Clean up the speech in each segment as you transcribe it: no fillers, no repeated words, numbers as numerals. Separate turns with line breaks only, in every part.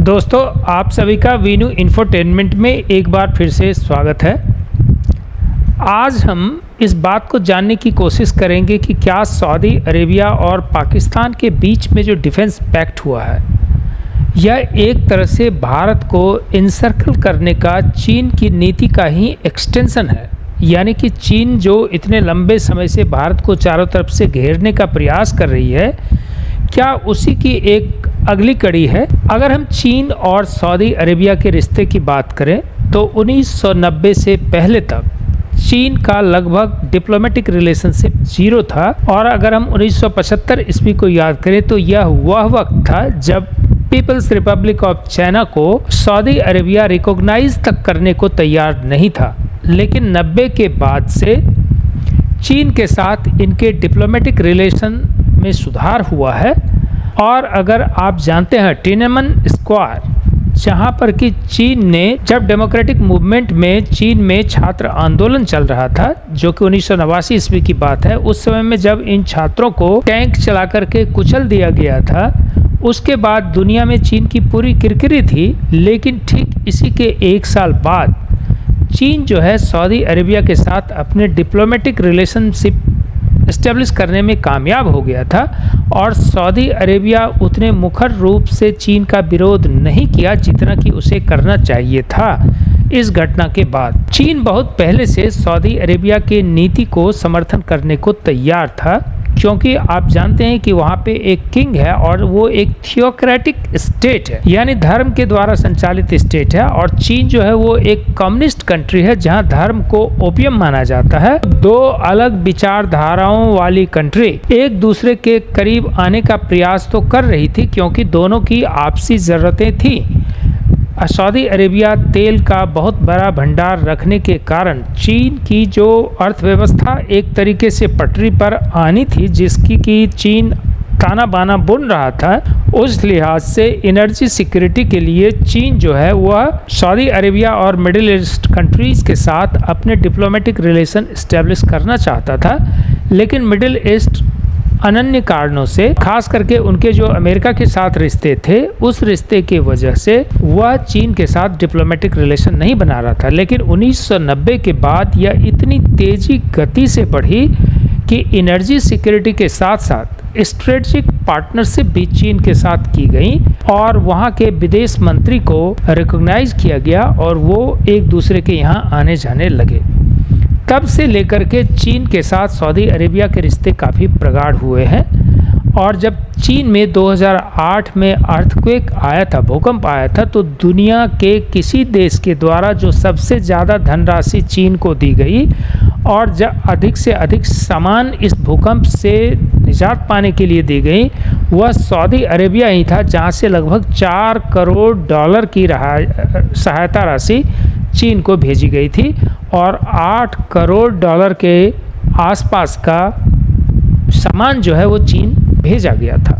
दोस्तों, आप सभी का वीनू इंफोटेनमेंट में एक बार फिर से स्वागत है। आज हम इस बात को जानने की कोशिश करेंगे कि क्या सऊदी अरेबिया और पाकिस्तान के बीच में जो डिफेंस पैक्ट हुआ है, यह एक तरह से भारत को इनसर्कल करने का चीन की नीति का ही एक्सटेंशन है। यानी कि चीन जो इतने लंबे समय से भारत को चारों तरफ से घेरने का प्रयास कर रही है, क्या उसी की एक अगली कड़ी है। अगर हम चीन और सऊदी अरेबिया के रिश्ते की बात करें तो 1990 से पहले तक चीन का लगभग डिप्लोमेटिक रिलेशनशिप जीरो था। और अगर हम 1975 ईस्वी को याद करें तो यह वह वक्त था जब पीपल्स रिपब्लिक ऑफ चाइना को सऊदी अरेबिया रिकॉग्नाइज तक करने को तैयार नहीं था। लेकिन 90 के बाद से चीन के साथ इनके डिप्लोमेटिक रिलेशन में सुधार हुआ है। और अगर आप जानते हैं टिएनएनमेन स्क्वायर, जहां पर कि चीन ने जब डेमोक्रेटिक मूवमेंट में चीन में छात्र आंदोलन चल रहा था, जो कि 1989 ईस्वी की बात है, उस समय में जब इन छात्रों को टैंक चला करके कुचल दिया गया था, उसके बाद दुनिया में चीन की पूरी किरकिरी थी। लेकिन ठीक इसी के एक साल बाद चीन जो है सऊदी अरेबिया के साथ अपने डिप्लोमेटिक रिलेशनशिप इस्टेब्लिश करने में कामयाब हो गया था। और सऊदी अरेबिया उतने मुखर रूप से चीन का विरोध नहीं किया जितना कि उसे करना चाहिए था। इस घटना के बाद चीन बहुत पहले से सऊदी अरेबिया के नीति को समर्थन करने को तैयार था, क्योंकि आप जानते हैं कि वहाँ पे एक किंग है और वो एक थियोक्रेटिक स्टेट है, यानी धर्म के द्वारा संचालित स्टेट है। और चीन जो है वो एक कम्युनिस्ट कंट्री है जहाँ धर्म को ओपियम माना जाता है। दो अलग विचारधाराओं वाली कंट्री एक दूसरे के करीब आने का प्रयास तो कर रही थी, क्योंकि दोनों की आपसी ज़रूरतें थी। सऊदी अरेबिया तेल का बहुत बड़ा भंडार रखने के कारण चीन की जो अर्थव्यवस्था एक तरीके से पटरी पर आनी थी, जिसकी कि चीन ताना बाना बुन रहा था, उस लिहाज से एनर्जी सिक्योरिटी के लिए चीन जो है वह सऊदी अरेबिया और मिडिल ईस्ट कंट्रीज़ के साथ अपने डिप्लोमेटिक रिलेशन इस्टेब्लिश करना चाहता था। लेकिन मिडिल ईस्ट अनन्य कारणों से, खास करके उनके जो अमेरिका के साथ रिश्ते थे, उस रिश्ते की वजह से वह चीन के साथ डिप्लोमेटिक रिलेशन नहीं बना रहा था। लेकिन 1990 के बाद यह इतनी तेजी गति से बढ़ी कि एनर्जी सिक्योरिटी के साथ साथ स्ट्रेटेजिक पार्टनरशिप भी चीन के साथ की गई और वहाँ के विदेश मंत्री को रिकॉग्नाइज किया गया और वो एक दूसरे के यहाँ आने जाने लगे। तब से लेकर के चीन के साथ सऊदी अरेबिया के रिश्ते काफ़ी प्रगाढ़ हुए हैं। और जब चीन में 2008 में अर्थक्वेक आया था, भूकंप आया था, तो दुनिया के किसी देश के द्वारा जो सबसे ज़्यादा धनराशि चीन को दी गई और जब अधिक से अधिक सामान इस भूकंप से निजात पाने के लिए दी गई, वह सऊदी अरेबिया ही था, जहां से लगभग $4 करोड़ की सहायता राशि चीन को भेजी गई थी और $8 करोड़ के आसपास का सामान जो है वो चीन भेजा गया था।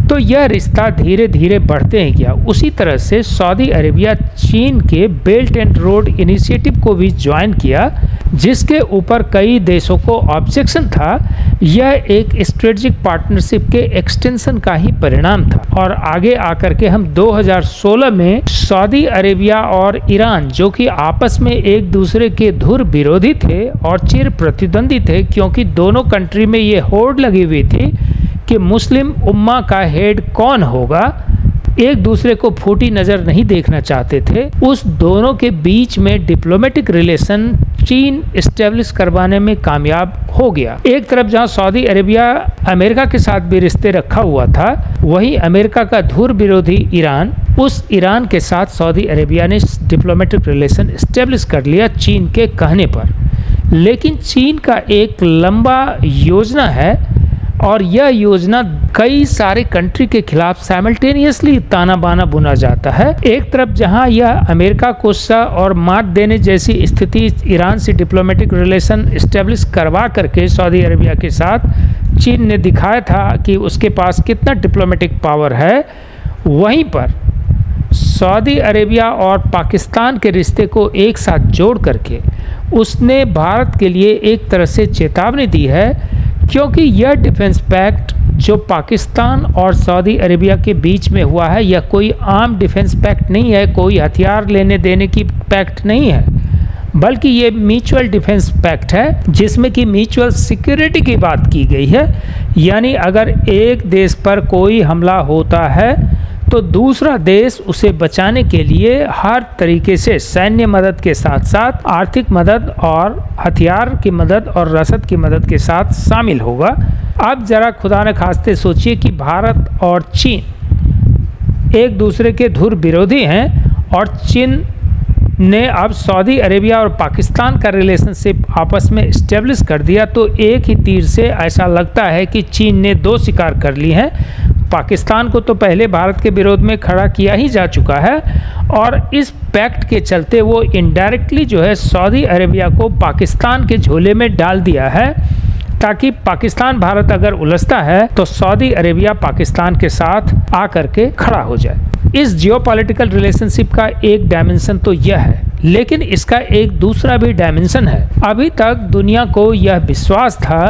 तो यह रिश्ता धीरे धीरे बढ़ते ही गया। उसी तरह से सऊदी अरेबिया चीन के बेल्ट एंड रोड इनिशिएटिव को भी ज्वाइन किया, जिसके ऊपर कई देशों को ऑब्जेक्शन था। यह एक स्ट्रेटेजिक पार्टनरशिप के एक्सटेंशन का ही परिणाम था। और आगे आकर के हम 2016 में सऊदी अरेबिया और ईरान, जो कि आपस में एक दूसरे के धुर विरोधी थे और चिर प्रतिद्वंदी थे, क्योंकि दोनों कंट्री में ये होड़ लगी हुई थी कि मुस्लिम उम्मा का हेड कौन होगा, एक दूसरे को फूटी नज़र नहीं देखना चाहते थे। उस दोनों के बीच में डिप्लोमेटिक रिलेशन चीन इस्टेब्लिश करवाने में कामयाब हो गया। एक तरफ जहां सऊदी अरेबिया अमेरिका के साथ भी रिश्ते रखा हुआ था, वहीं अमेरिका का धुर विरोधी ईरान, उस ईरान के साथ सऊदी अरेबिया ने डिप्लोमेटिक रिलेशन इस्टेब्लिश कर लिया चीन के कहने पर। लेकिन चीन का एक लंबा योजना है और यह योजना कई सारे कंट्री के खिलाफ साइमल्टेनियसली ताना बाना बुना जाता है। एक तरफ जहां यह अमेरिका को और मात देने जैसी स्थिति ईरान से डिप्लोमेटिक रिलेशन इस्टेब्लिश करवा करके सऊदी अरेबिया के साथ चीन ने दिखाया था कि उसके पास कितना डिप्लोमेटिक पावर है, वहीं पर सऊदी अरेबिया और पाकिस्तान के रिश्ते को एक साथ जोड़ करके उसने भारत के लिए एक तरह से चेतावनी दी है, क्योंकि यह डिफेंस पैक्ट जो पाकिस्तान और सऊदी अरेबिया के बीच में हुआ है यह कोई आम डिफेंस पैक्ट नहीं है, कोई हथियार लेने देने की पैक्ट नहीं है, बल्कि ये म्यूचुअल डिफेंस पैक्ट है जिसमें कि म्यूचुअल सिक्योरिटी की बात की गई है। यानी अगर एक देश पर कोई हमला होता है तो दूसरा देश उसे बचाने के लिए हर तरीके से सैन्य मदद के साथ साथ आर्थिक मदद और हथियार की मदद और रसद की मदद के साथ शामिल होगा। अब ज़रा खुदा न खास्ते सोचिए कि भारत और चीन एक दूसरे के धुर विरोधी हैं और चीन ने अब सऊदी अरेबिया और पाकिस्तान का रिलेशनशिप आपस में इस्टेब्लिश कर दिया, तो एक ही तीर से ऐसा लगता है कि चीन ने दो शिकार कर ली हैं। पाकिस्तान को तो पहले भारत के विरोध में खड़ा किया ही जा चुका है और इस पैक्ट के चलते वो इनडायरेक्टली जो है सऊदी अरेबिया को पाकिस्तान के झोले में डाल दिया है, ताकि पाकिस्तान भारत अगर उलझता है तो सऊदी अरेबिया पाकिस्तान के साथ आकर के खड़ा हो जाए। इस जियोपॉलिटिकल रिलेशनशिप का एक डायमेंशन तो यह है, लेकिन इसका एक दूसरा भी डायमेंशन है। अभी तक दुनिया को यह विश्वास था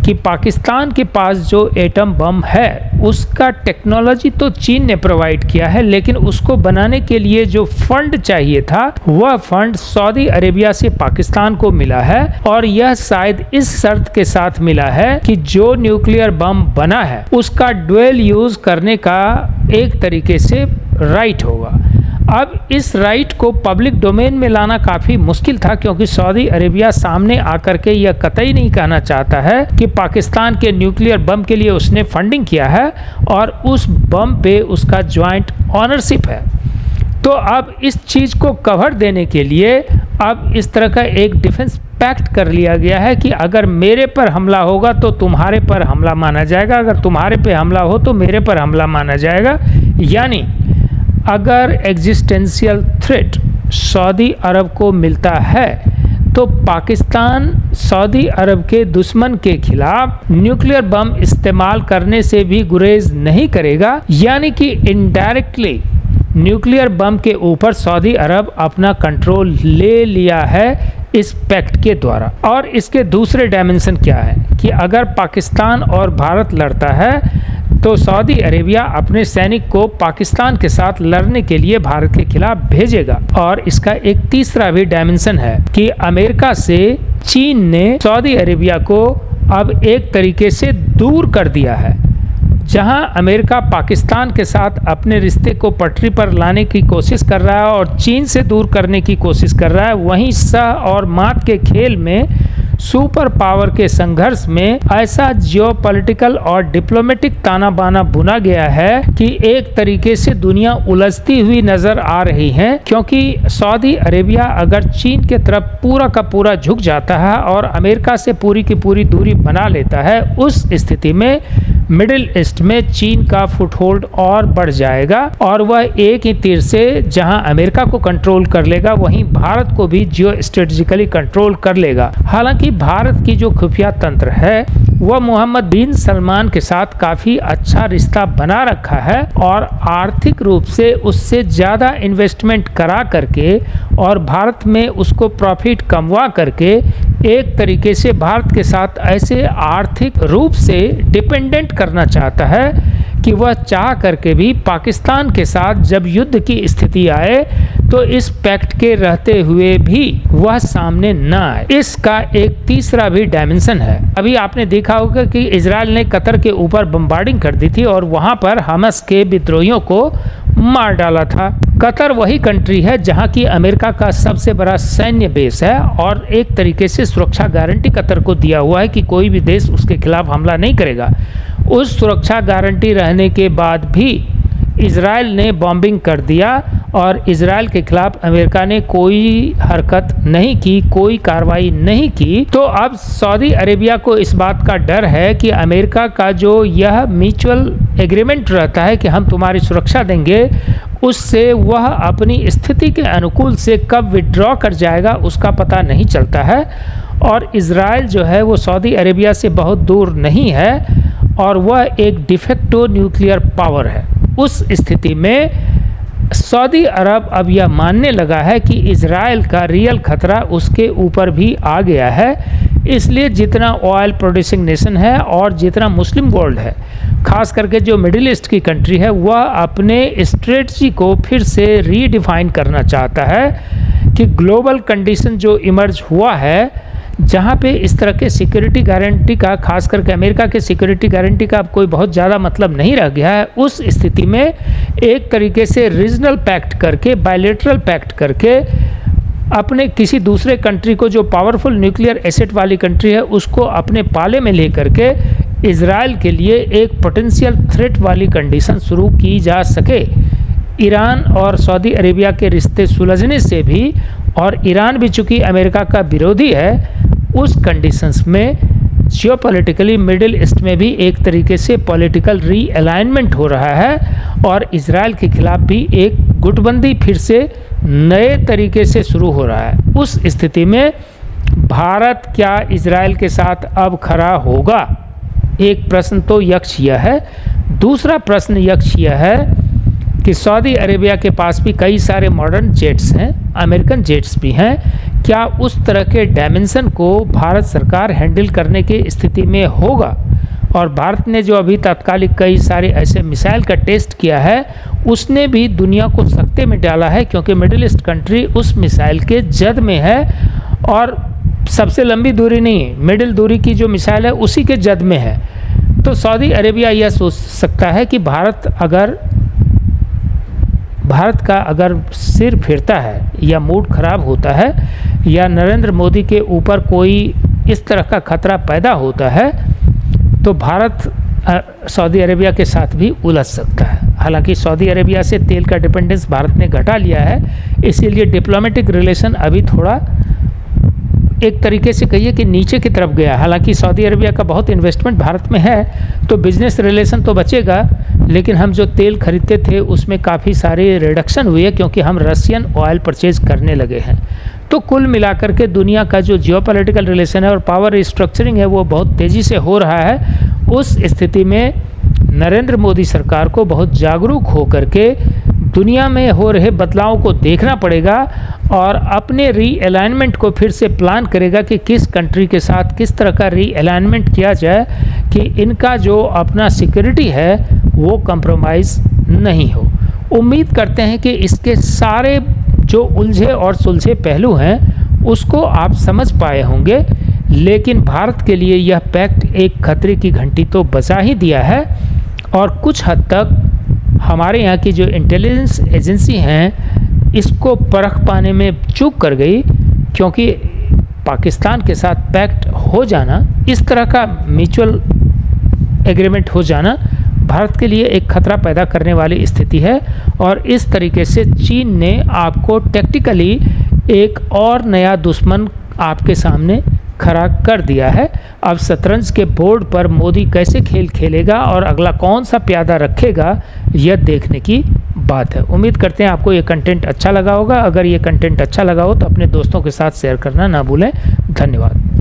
कि पाकिस्तान के पास जो एटम बम है उसका टेक्नोलॉजी तो चीन ने प्रोवाइड किया है, लेकिन उसको बनाने के लिए जो फंड चाहिए था वह फंड सऊदी अरेबिया से पाकिस्तान को मिला है, और यह शायद इस शर्त के साथ मिला है कि जो न्यूक्लियर बम बना है उसका ड्यूअल यूज करने का एक तरीके से राइट होगा। अब इस राइट को पब्लिक डोमेन में लाना काफ़ी मुश्किल था, क्योंकि सऊदी अरेबिया सामने आकर के यह कतई नहीं कहना चाहता है कि पाकिस्तान के न्यूक्लियर बम के लिए उसने फंडिंग किया है और उस बम पे उसका ज्वाइंट ऑनरशिप है। तो अब इस चीज़ को कवर देने के लिए अब इस तरह का एक डिफेंस पैक्ट कर लिया गया है कि अगर मेरे पर हमला होगा तो तुम्हारे पर हमला माना जाएगा, अगर तुम्हारे पे हमला हो तो मेरे पर हमला माना जाएगा। यानी अगर एग्जिस्टेंशियल थ्रेट सऊदी अरब को मिलता है तो पाकिस्तान सऊदी अरब के दुश्मन के खिलाफ न्यूक्लियर बम इस्तेमाल करने से भी गुरेज नहीं करेगा। यानी कि इनडायरेक्टली न्यूक्लियर बम के ऊपर सऊदी अरब अपना कंट्रोल ले लिया है इस पैक्ट के द्वारा। और इसके दूसरे डायमेंशन क्या है कि अगर पाकिस्तान और भारत लड़ता है तो सऊदी अरेबिया अपने सैनिक को पाकिस्तान के साथ लड़ने के लिए भारत के खिलाफ भेजेगा। और इसका एक तीसरा भी डायमेंशन है कि अमेरिका से चीन ने सऊदी अरेबिया को अब एक तरीके से दूर कर दिया है। जहां अमेरिका पाकिस्तान के साथ अपने रिश्ते को पटरी पर लाने की कोशिश कर रहा है और चीन से दूर करने की कोशिश कर रहा है, वहीं सह और मात के खेल में सुपर पावर के संघर्ष में ऐसा जियोपॉलिटिकल और डिप्लोमेटिक ताना बाना बुना गया है कि एक तरीके से दुनिया उलझती हुई नजर आ रही है। क्योंकि सऊदी अरेबिया अगर चीन के तरफ पूरा का पूरा झुक जाता है और अमेरिका से पूरी की पूरी दूरी बना लेता है, उस स्थिति में मिडिल ईस्ट में चीन का फुटहोल्ड और बढ़ जाएगा और वह एक ही तीर से जहां अमेरिका को कंट्रोल कर लेगा वहीं भारत को भी जियो स्ट्रेटेजिकली कंट्रोल कर लेगा। हालांकि भारत की जो खुफिया तंत्र है वह मोहम्मद बिन सलमान के साथ काफ़ी अच्छा रिश्ता बना रखा है और आर्थिक रूप से उससे ज़्यादा इन्वेस्टमेंट करा करके और भारत में उसको प्रॉफिट कमवा करके एक तरीके से भारत के साथ ऐसे आर्थिक रूप से डिपेंडेंट करना चाहता है कि वह चाह करके भी पाकिस्तान के साथ जब युद्ध की स्थिति आए तो इस पैक्ट के रहते हुए भी वह सामने न आए। इसका एक तीसरा भी डायमेंशन है। अभी आपने देखा होगा कि इजराइल ने कतर के ऊपर बम्बार्डिंग कर दी थी और वहां पर हमास के विद्रोहियों को मार डाला था। कतर वही कंट्री है जहां की अमेरिका का सबसे बड़ा सैन्य बेस है और एक तरीके से सुरक्षा गारंटी कतर को दिया हुआ है कि कोई भी देश उसके खिलाफ हमला नहीं करेगा। उस सुरक्षा गारंटी रहने के बाद भी इजराइल ने बॉम्बिंग कर दिया और इजराइल के खिलाफ अमेरिका ने कोई हरकत नहीं की, कोई कार्रवाई नहीं की। तो अब सऊदी अरेबिया को इस बात का डर है कि अमेरिका का जो यह म्यूचुअल एग्रीमेंट रहता है कि हम तुम्हारी सुरक्षा देंगे, उससे वह अपनी स्थिति के अनुकूल से कब विड्रॉ कर जाएगा उसका पता नहीं चलता है। और इजराइल जो है वो सऊदी अरेबिया से बहुत दूर नहीं है और वह एक डिफेक्टो न्यूक्लियर पावर है। उस स्थिति में सऊदी अरब अब यह मानने लगा है कि इजराइल का रियल खतरा उसके ऊपर भी आ गया है। इसलिए जितना ऑयल प्रोड्यूसिंग नेशन है और जितना मुस्लिम वर्ल्ड है, खास करके जो मिडिल ईस्ट की कंट्री है, वह अपने स्ट्रेटजी को फिर से रीडिफाइन करना चाहता है कि ग्लोबल कंडीशन जो इमर्ज हुआ है, जहाँ पे इस तरह के सिक्योरिटी गारंटी का, खास करके अमेरिका के सिक्योरिटी गारंटी का अब कोई बहुत ज़्यादा मतलब नहीं रह गया है, उस स्थिति में एक तरीके से रीजनल पैक्ट करके, बायलैटरल पैक्ट करके अपने किसी दूसरे कंट्री को, जो पावरफुल न्यूक्लियर एसेट वाली कंट्री है, उसको अपने पाले में ले करके इजराइल के लिए एक पोटेंशियल थ्रेट वाली कंडीशन शुरू की जा सके। ईरान और सऊदी अरेबिया के रिश्ते सुलझने से भी, और ईरान भी चूँकि अमेरिका का विरोधी है, उस कंडीशंस में जियोपॉलिटिकली मिडिल ईस्ट में भी एक तरीके से पॉलिटिकल रीअलाइनमेंट हो रहा है और इजराइल के खिलाफ भी एक गुटबंदी फिर से नए तरीके से शुरू हो रहा है। उस स्थिति में भारत क्या इजराइल के साथ अब खड़ा होगा? एक प्रश्न तो यक्ष यह है। दूसरा प्रश्न यक्ष यह है कि सऊदी अरेबिया के पास भी कई सारे मॉडर्न जेट्स हैं, अमेरिकन जेट्स भी हैं। क्या उस तरह के डायमेंशन को भारत सरकार हैंडल करने की स्थिति में होगा? और भारत ने जो अभी तात्कालिक कई सारे ऐसे मिसाइल का टेस्ट किया है, उसने भी दुनिया को सकते में डाला है, क्योंकि मिडिल ईस्ट कंट्री उस मिसाइल के जद में है और सबसे लंबी दूरी नहीं, मिडिल दूरी की जो मिसाइल है उसी के जद में है। तो सऊदी अरेबिया यह सोच सकता है कि भारत का अगर सिर फिरता है या मूड खराब होता है या नरेंद्र मोदी के ऊपर कोई इस तरह का खतरा पैदा होता है, तो भारत सऊदी अरेबिया के साथ भी उलझ सकता है। हालांकि सऊदी अरेबिया से तेल का डिपेंडेंस भारत ने घटा लिया है, इसीलिए डिप्लोमेटिक रिलेशन अभी थोड़ा एक तरीके से कहिए कि नीचे की तरफ गया। हालांकि सऊदी अरेबिया का बहुत इन्वेस्टमेंट भारत में है, तो बिजनेस रिलेशन तो बचेगा, लेकिन हम जो तेल खरीदते थे उसमें काफ़ी सारी रिडक्शन हुई है, क्योंकि हम रशियन ऑयल परचेज करने लगे हैं। तो कुल मिलाकर के दुनिया का जो जियोपॉलिटिकल रिलेशन है और पावर रिस्ट्रक्चरिंग है, वो बहुत तेज़ी से हो रहा है। उस स्थिति में नरेंद्र मोदी सरकार को बहुत जागरूक होकर के दुनिया में हो रहे बदलावों को देखना पड़ेगा और अपने रीअलाइनमेंट को फिर से प्लान करेगा कि किस कंट्री के साथ किस तरह का रीअलाइनमेंट किया जाए कि इनका जो अपना सिक्योरिटी है वो कंप्रोमाइज़ नहीं हो। उम्मीद करते हैं कि इसके सारे जो उलझे और सुलझे पहलू हैं उसको आप समझ पाए होंगे, लेकिन भारत के लिए यह पैक्ट एक खतरे की घंटी तो बजा ही दिया है और कुछ हद तक हमारे यहाँ की जो इंटेलिजेंस एजेंसी हैं इसको परख पाने में चूक कर गई, क्योंकि पाकिस्तान के साथ पैक्ट हो जाना, इस तरह का म्यूचुअल एग्रीमेंट हो जाना भारत के लिए एक खतरा पैदा करने वाली स्थिति है। और इस तरीके से चीन ने आपको टैक्टिकली एक और नया दुश्मन आपके सामने खड़ा कर दिया है। अब शतरंज के बोर्ड पर मोदी कैसे खेल खेलेगा और अगला कौन सा प्यादा रखेगा, यह देखने की बात है। उम्मीद करते हैं आपको ये कंटेंट अच्छा लगा होगा। अगर ये कंटेंट अच्छा लगा हो तो अपने दोस्तों के साथ शेयर करना ना भूलें। धन्यवाद।